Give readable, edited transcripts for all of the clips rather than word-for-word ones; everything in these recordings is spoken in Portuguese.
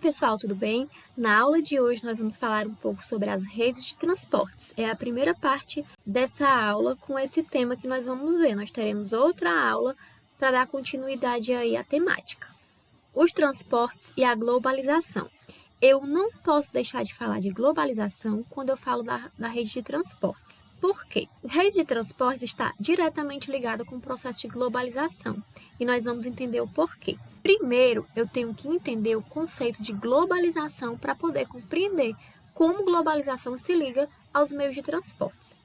pessoal, tudo bem? Na aula de hoje nós vamos falar um pouco sobre as redes de transportes. É a primeira parte dessa aula com esse tema que nós vamos ver. Nós teremos outra aula para dar continuidade aí à temática. Os transportes e a globalização. Eu não posso deixar de falar de globalização quando eu falo da rede de transportes. Por quê? A rede de transportes está diretamente ligada com o processo de globalização e nós vamos entender o porquê. Primeiro, eu tenho que entender o conceito de globalização para poder compreender como globalização se liga aos meios de transportes.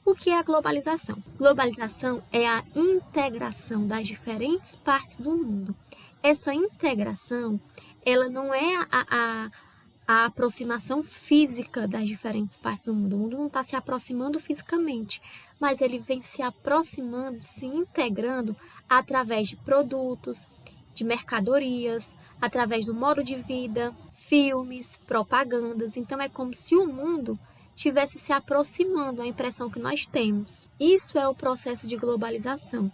O que é a globalização? Globalização é a integração das diferentes partes do mundo. Essa integração, ela não é a aproximação física das diferentes partes do mundo. O mundo não está se aproximando fisicamente, mas ele vem se aproximando, se integrando através de produtos, de mercadorias, através do modo de vida, filmes, propagandas. Então, é como se o mundo estivesse se aproximando, a impressão que nós temos. Isso é o processo de globalização.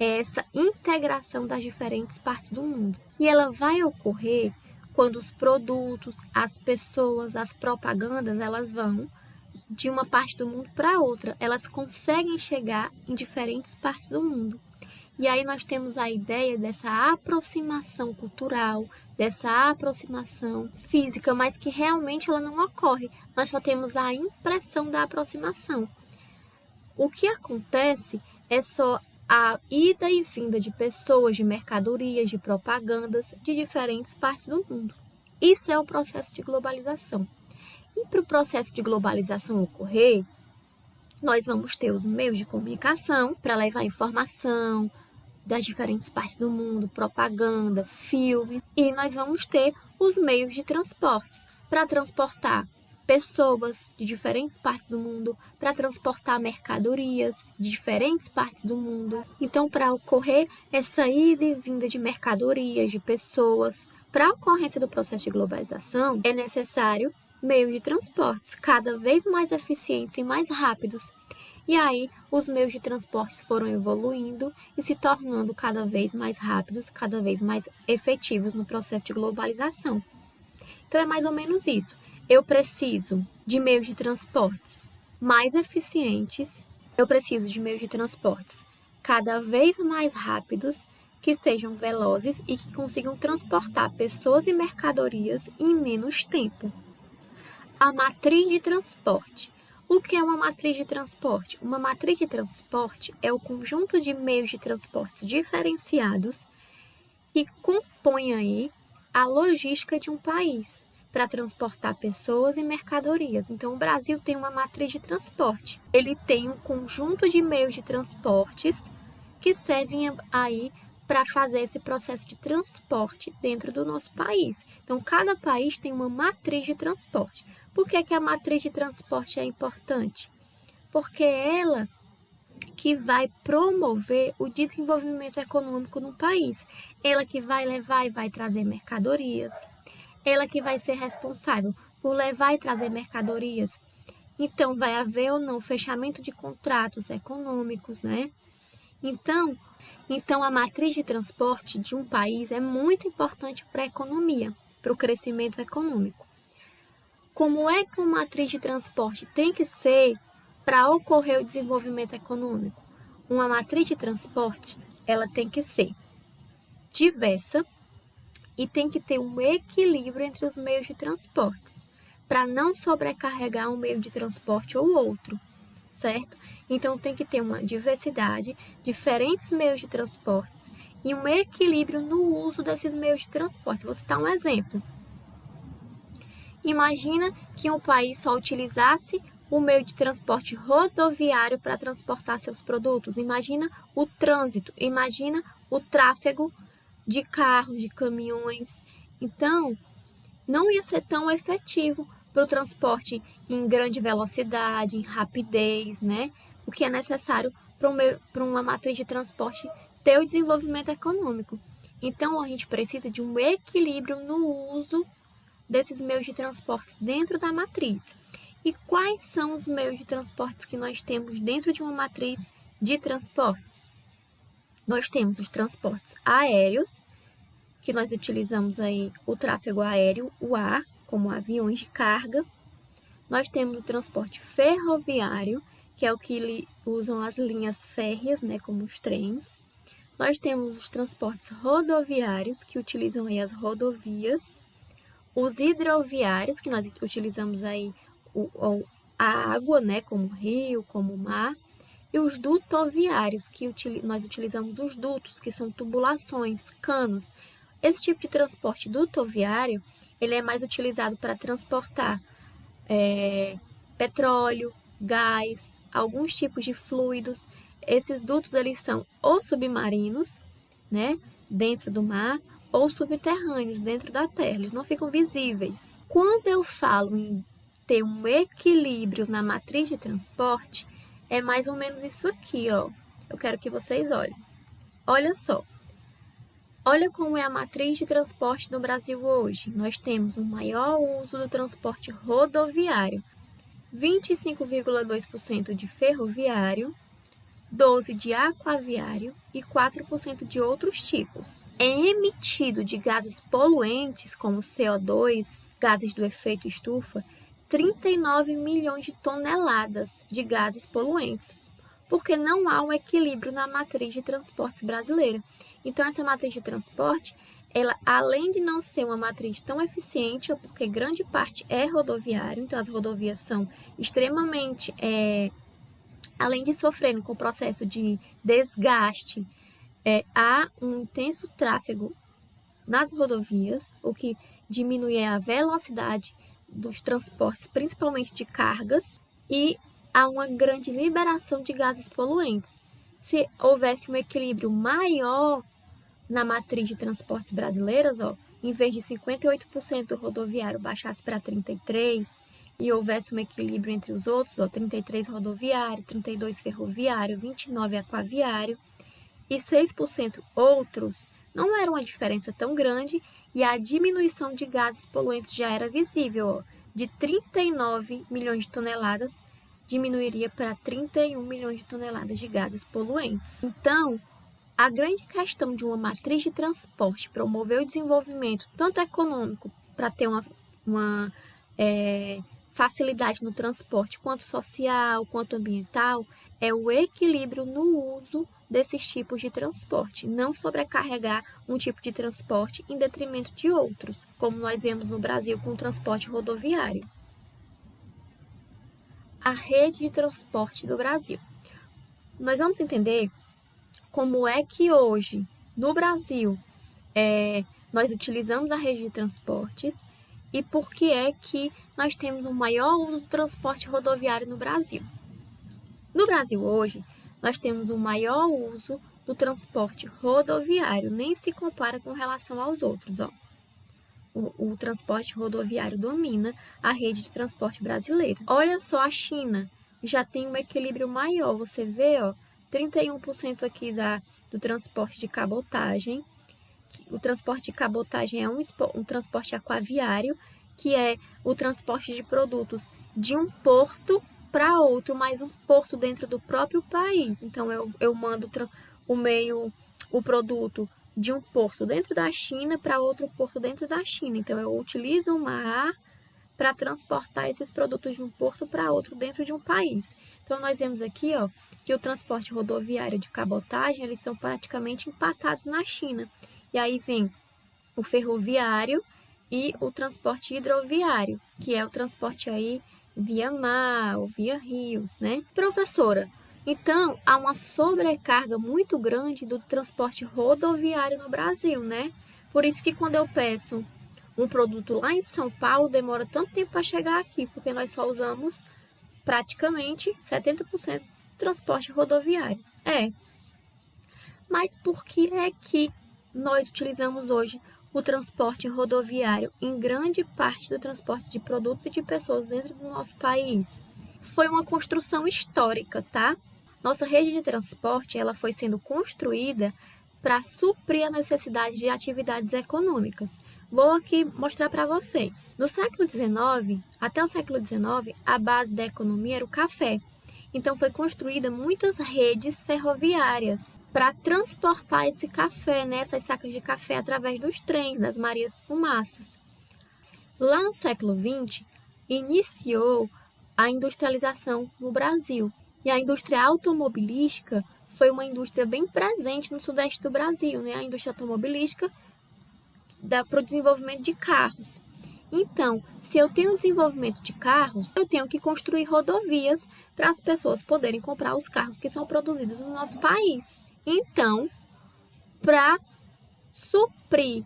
É essa integração das diferentes partes do mundo. E ela vai ocorrer quando os produtos, as pessoas, as propagandas, elas vão de uma parte do mundo para outra. Elas conseguem chegar em diferentes partes do mundo. E aí nós temos a ideia dessa aproximação cultural, dessa aproximação física, mas que realmente ela não ocorre. Nós só temos a impressão da aproximação. O que acontece é só a ida e vinda de pessoas, de mercadorias, de propagandas de diferentes partes do mundo. Isso é o processo de globalização. E para o processo de globalização ocorrer, nós vamos ter os meios de comunicação para levar informação das diferentes partes do mundo, propaganda, filme, e nós vamos ter os meios de transportes para transportar pessoas de diferentes partes do mundo, para transportar mercadorias de diferentes partes do mundo. Então, para ocorrer essa ida e vinda de mercadorias, de pessoas, para a ocorrência do processo de globalização, é necessário meios de transportes cada vez mais eficientes e mais rápidos. E aí, os meios de transportes foram evoluindo e se tornando cada vez mais rápidos, cada vez mais efetivos no processo de globalização. Então, é mais ou menos isso. Eu preciso de meios de transportes mais eficientes, eu preciso de meios de transportes cada vez mais rápidos, que sejam velozes e que consigam transportar pessoas e mercadorias em menos tempo. A matriz de transporte. O que é uma matriz de transporte? Uma matriz de transporte é o conjunto de meios de transportes diferenciados que compõem aí a logística de um país para transportar pessoas e mercadorias. Então, o Brasil tem uma matriz de transporte. Ele tem um conjunto de meios de transportes que servem aí para fazer esse processo de transporte dentro do nosso país. Então, cada país tem uma matriz de transporte. Por que a matriz de transporte é importante? Porque é ela que vai promover o desenvolvimento econômico no país. Ela que vai levar e vai trazer mercadorias. Ela que vai ser responsável por levar e trazer mercadorias. Então, vai haver ou não fechamento de contratos econômicos, né? Então, a matriz de transporte de um país é muito importante para a economia, para o crescimento econômico. Como é que uma matriz de transporte tem que ser para ocorrer o desenvolvimento econômico? Uma matriz de transporte, ela tem que ser diversa e tem que ter um equilíbrio entre os meios de transportes, para não sobrecarregar um meio de transporte ou outro. Certo? Então, tem que ter uma diversidade, diferentes meios de transportes e um equilíbrio no uso desses meios de transporte. Vou citar um exemplo. Imagina que um país só utilizasse o meio de transporte rodoviário para transportar seus produtos. Imagina o trânsito, imagina o tráfego de carros, de caminhões. Então, não ia ser tão efetivo para o transporte em grande velocidade, em rapidez, né? O que é necessário para uma matriz de transporte ter o desenvolvimento econômico. Então, a gente precisa de um equilíbrio no uso desses meios de transportes dentro da matriz. E quais são os meios de transportes que nós temos dentro de uma matriz de transportes? Nós temos os transportes aéreos, que nós utilizamos aí o tráfego aéreo, o ar, como aviões de carga. Nós temos o transporte ferroviário, que é o que usam as linhas férreas, né, como os trens. Nós temos os transportes rodoviários, que utilizam aí as rodovias. Os hidroviários, que nós utilizamos aí a água, né, como rio, como mar. E os dutoviários, que nós utilizamos os dutos, que são tubulações, canos. Esse tipo de transporte dutoviário, ele é mais utilizado para transportar petróleo, gás, alguns tipos de fluidos. Esses dutos, eles são ou submarinos, né, dentro do mar, ou subterrâneos, dentro da terra. Eles não ficam visíveis. Quando eu falo em ter um equilíbrio na matriz de transporte, é mais ou menos isso aqui, ó. Eu quero que vocês olhem. Olha só. Olha como é a matriz de transporte no Brasil hoje. Nós temos um maior uso do transporte rodoviário, 25,2% de ferroviário, 12% de aquaviário e 4% de outros tipos. É emitido de gases poluentes, como CO2, gases do efeito estufa, 39 milhões de toneladas de gases poluentes, porque não há um equilíbrio na matriz de transportes brasileira. Então, essa matriz de transporte, ela, além de não ser uma matriz tão eficiente, porque grande parte é rodoviário, então as rodovias são extremamente, além de sofrerem com o processo de desgaste, há um intenso tráfego nas rodovias, o que diminui a velocidade dos transportes, principalmente de cargas, e há uma grande liberação de gases poluentes. Se houvesse um equilíbrio maior na matriz de transportes brasileiras, em vez de 58% rodoviário baixasse para 33% e houvesse um equilíbrio entre os outros, 33% rodoviário, 32% ferroviário, 29% aquaviário e 6% outros, não era uma diferença tão grande e a diminuição de gases poluentes já era visível. De 39 milhões de toneladas, diminuiria para 31 milhões de toneladas de gases poluentes. Então, a grande questão de uma matriz de transporte promover o desenvolvimento, tanto econômico, para ter uma facilidade no transporte, quanto social, quanto ambiental, é o equilíbrio no uso desses tipos de transporte, não sobrecarregar um tipo de transporte em detrimento de outros, como nós vemos no Brasil com o transporte rodoviário. A rede de transporte do Brasil. Nós vamos entender como é que hoje, no Brasil, nós utilizamos a rede de transportes e por que é que nós temos um maior uso do transporte rodoviário no Brasil. No Brasil hoje, nós temos um maior uso do transporte rodoviário, nem se compara com relação aos outros. O transporte rodoviário domina a rede de transporte brasileira. Olha só, a China já tem um equilíbrio maior. Você vê, 31% aqui do transporte de cabotagem. O transporte de cabotagem é um transporte aquaviário, que é o transporte de produtos de um porto para outro, mas um porto dentro do próprio país. Então, eu mando o produto de um porto dentro da China para outro porto dentro da China. Então, eu utilizo o mar para transportar esses produtos de um porto para outro dentro de um país. Então, nós vemos aqui, que o transporte rodoviário de cabotagem, eles são praticamente empatados na China. E aí vem o ferroviário e o transporte hidroviário, que é o transporte aí via mar ou via rios, né? Professora, então há uma sobrecarga muito grande do transporte rodoviário no Brasil, né? Por isso que quando eu peço um produto lá em São Paulo, demora tanto tempo para chegar aqui, porque nós só usamos praticamente 70% do transporte rodoviário. Mas por que é que nós utilizamos hoje o transporte rodoviário em grande parte do transporte de produtos e de pessoas dentro do nosso país? Foi uma construção histórica, tá? Nossa rede de transporte, ela foi sendo construída para suprir a necessidade de atividades econômicas. Vou aqui mostrar para vocês. No século XIX, até o século XIX, a base da economia era o café. Então, foi construída muitas redes ferroviárias para transportar esse café, né, essas sacas de café, através dos trens, das Marias Fumaças. Lá no século XX, iniciou a industrialização no Brasil. E a indústria automobilística foi uma indústria bem presente no sudeste do Brasil, né? A indústria automobilística para o desenvolvimento de carros. Então, se eu tenho desenvolvimento de carros, eu tenho que construir rodovias para as pessoas poderem comprar os carros que são produzidos no nosso país. Então, para suprir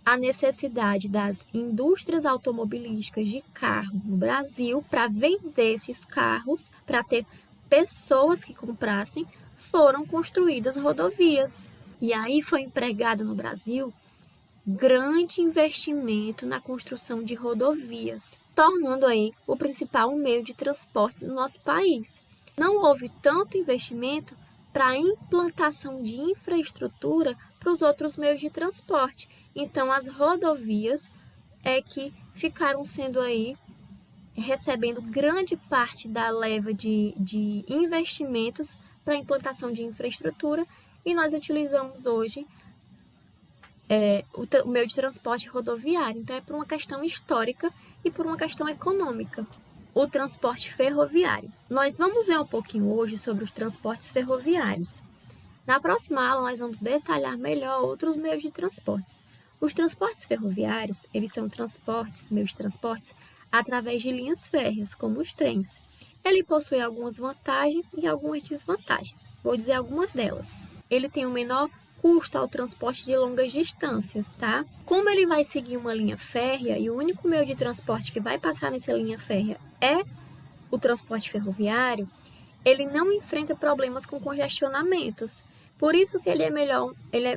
a necessidade das indústrias automobilísticas de carro no Brasil, para vender esses carros, para ter pessoas que comprassem, foram construídas rodovias. E aí foi empregado no Brasil grande investimento na construção de rodovias, tornando aí o principal meio de transporte no nosso país. Não houve tanto investimento para a implantação de infraestrutura para os outros meios de transporte. Então, as rodovias é que ficaram sendo aí, recebendo grande parte da leva de investimentos para a implantação de infraestrutura, e nós utilizamos hoje o meio de transporte rodoviário. Então, é por uma questão histórica e por uma questão econômica. O transporte ferroviário. Nós vamos ver um pouquinho hoje sobre os transportes ferroviários. Na próxima aula, nós vamos detalhar melhor outros meios de transportes. Os transportes ferroviários, eles são meios de transportes através de linhas férreas, como os trens. Ele possui algumas vantagens e algumas desvantagens. Vou dizer algumas delas. Ele tem um menor custo ao transporte de longas distâncias, tá? Como ele vai seguir uma linha férrea e o único meio de transporte que vai passar nessa linha férrea é o transporte ferroviário, ele não enfrenta problemas com congestionamentos. Por isso que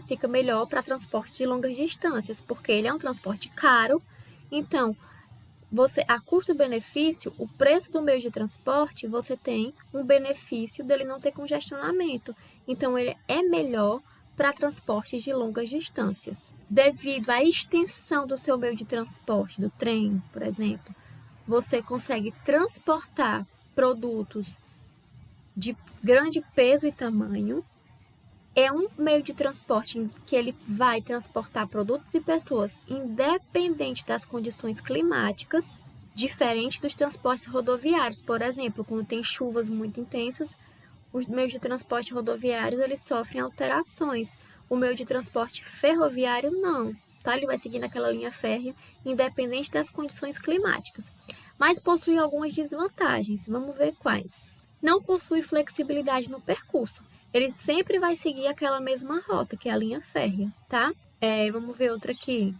fica melhor para transporte de longas distâncias, porque ele é um transporte caro. Então, a custo-benefício, o preço do meio de transporte, você tem um benefício dele não ter congestionamento. Então, ele é melhor para transportes de longas distâncias. Devido à extensão do seu meio de transporte, do trem, por exemplo, você consegue transportar produtos de grande peso e tamanho. É um meio de transporte que ele vai transportar produtos e pessoas independente das condições climáticas, diferente dos transportes rodoviários. Por exemplo, quando tem chuvas muito intensas, os meios de transporte rodoviários eles sofrem alterações. O meio de transporte ferroviário não, tá? Ele vai seguir naquela linha férrea, independente das condições climáticas. Mas possui algumas desvantagens. Vamos ver quais. Não possui flexibilidade no percurso. Ele sempre vai seguir aquela mesma rota, que é a linha férrea, tá? Vamos ver outra aqui.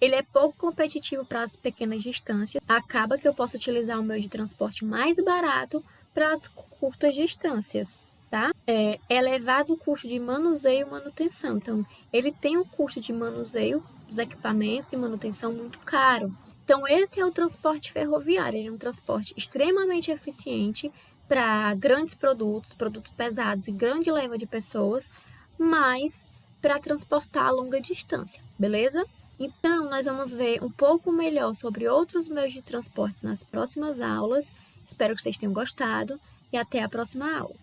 Ele é pouco competitivo para as pequenas distâncias. Acaba que eu posso utilizar um meio de transporte mais barato para as curtas distâncias, tá? É elevado o custo de manuseio e manutenção. Então, ele tem um custo de manuseio dos equipamentos e manutenção muito caro. Então, esse é o transporte ferroviário. Ele é um transporte extremamente eficiente para grandes produtos pesados e grande leva de pessoas, mas para transportar a longa distância, beleza? Então, nós vamos ver um pouco melhor sobre outros meios de transporte nas próximas aulas. Espero que vocês tenham gostado e até a próxima aula.